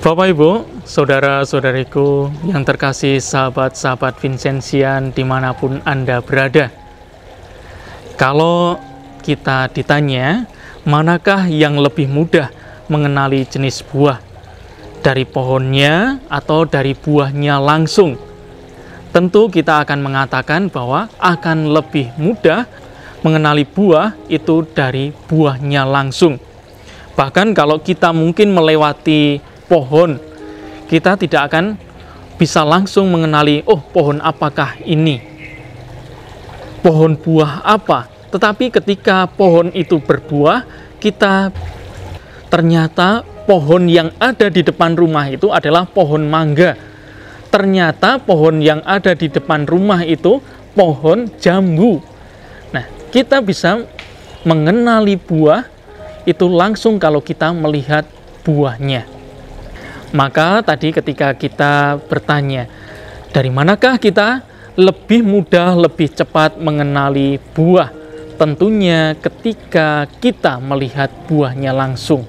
Bapak Ibu, saudara-saudariku yang terkasih, sahabat-sahabat Vincentian dimanapun Anda berada. Kalau kita ditanya, manakah yang lebih mudah mengenali jenis buah? Dari pohonnya atau dari buahnya langsung? Tentu kita akan mengatakan bahwa akan lebih mudah mengenali buah itu dari buahnya langsung. Bahkan kalau kita mungkin melewati pohon, kita tidak akan bisa langsung mengenali, oh pohon apakah ini? Pohon buah apa? Tetapi ketika pohon itu berbuah, kita ternyata pohon yang ada di depan rumah itu adalah pohon mangga. Ternyata pohon yang ada di depan rumah itu pohon jambu. Nah, kita bisa mengenali buah itu langsung kalau kita melihat buahnya. Maka tadi ketika kita bertanya, dari manakah kita lebih mudah, lebih cepat mengenali buah? Tentunya ketika kita melihat buahnya langsung,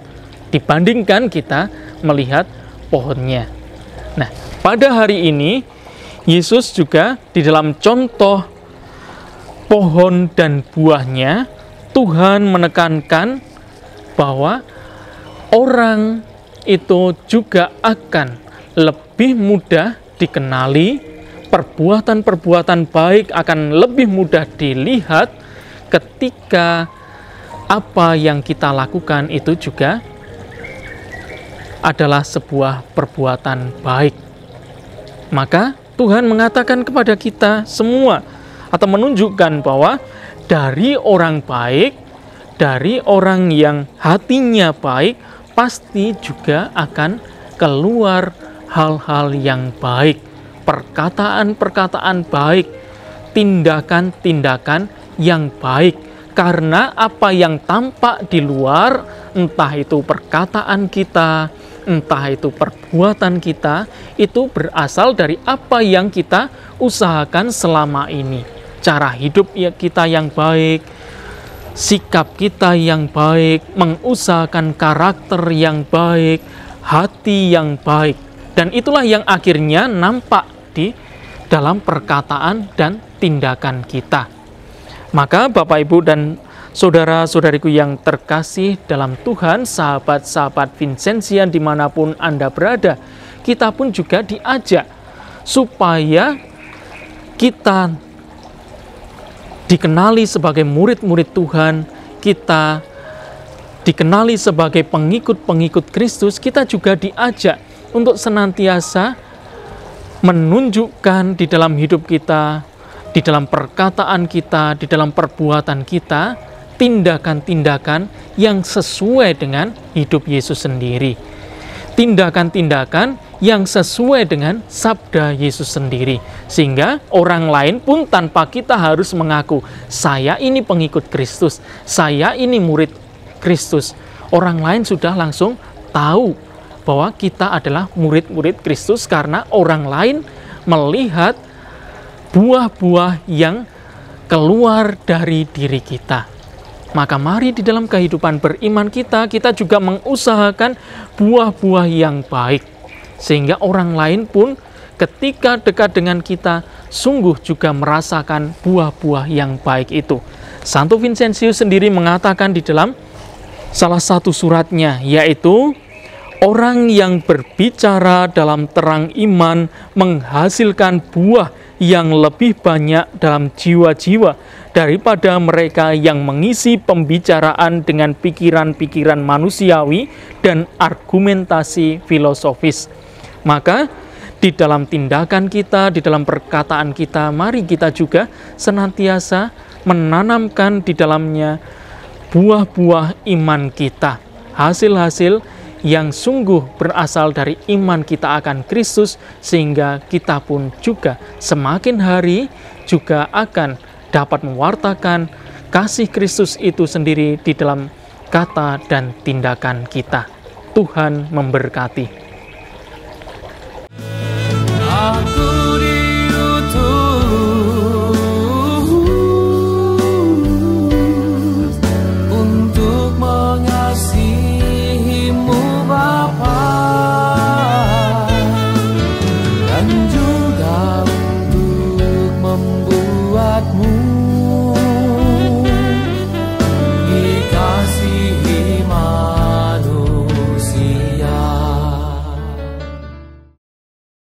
dibandingkan kita melihat pohonnya. Nah, pada hari ini, Yesus juga di dalam contoh pohon dan buahnya, Tuhan menekankan bahwa orang itu juga akan lebih mudah dikenali, perbuatan-perbuatan baik akan lebih mudah dilihat ketika apa yang kita lakukan itu juga adalah sebuah perbuatan baik. Maka Tuhan mengatakan kepada kita semua atau menunjukkan bahwa dari orang baik, dari orang yang hatinya baik, pasti juga akan keluar hal-hal yang baik, perkataan-perkataan baik, tindakan-tindakan yang baik. Karena apa yang tampak di luar, entah itu perkataan kita, entah itu perbuatan kita, itu berasal dari apa yang kita usahakan selama ini. Cara hidup kita yang baik, sikap kita yang baik, mengusahakan karakter yang baik, hati yang baik. Dan itulah yang akhirnya nampak di dalam perkataan dan tindakan kita. Maka Bapak Ibu dan saudara-saudariku yang terkasih dalam Tuhan, sahabat-sahabat Vincentian dimanapun Anda berada, kita pun juga diajak supaya kita dikenali sebagai murid-murid Tuhan, kita dikenali sebagai pengikut-pengikut Kristus, kita juga diajak untuk senantiasa menunjukkan di dalam hidup kita, di dalam perkataan kita, di dalam perbuatan kita, tindakan-tindakan yang sesuai dengan hidup Yesus sendiri. Tindakan-tindakan yang sesuai dengan sabda Yesus sendiri. Sehingga orang lain pun tanpa kita harus mengaku, saya ini pengikut Kristus, saya ini murid Kristus. Orang lain sudah langsung tahu bahwa kita adalah murid-murid Kristus karena orang lain melihat buah-buah yang keluar dari diri kita. Maka mari di dalam kehidupan beriman kita, kita juga mengusahakan buah-buah yang baik. Sehingga orang lain pun ketika dekat dengan kita, sungguh juga merasakan buah-buah yang baik itu. Santo Vincentius sendiri mengatakan di dalam salah satu suratnya, yaitu orang yang berbicara dalam terang iman menghasilkan buah yang lebih banyak dalam jiwa-jiwa daripada mereka yang mengisi pembicaraan dengan pikiran-pikiran manusiawi dan argumentasi filosofis. Maka di dalam tindakan kita, di dalam perkataan kita, mari kita juga senantiasa menanamkan di dalamnya buah-buah iman kita, hasil-hasil yang sungguh berasal dari iman kita akan Kristus, sehingga kita pun juga semakin hari juga akan dapat mewartakan kasih Kristus itu sendiri di dalam kata dan tindakan kita. Tuhan memberkati. Aku diutus untuk mengasihimu Bapa. umatmu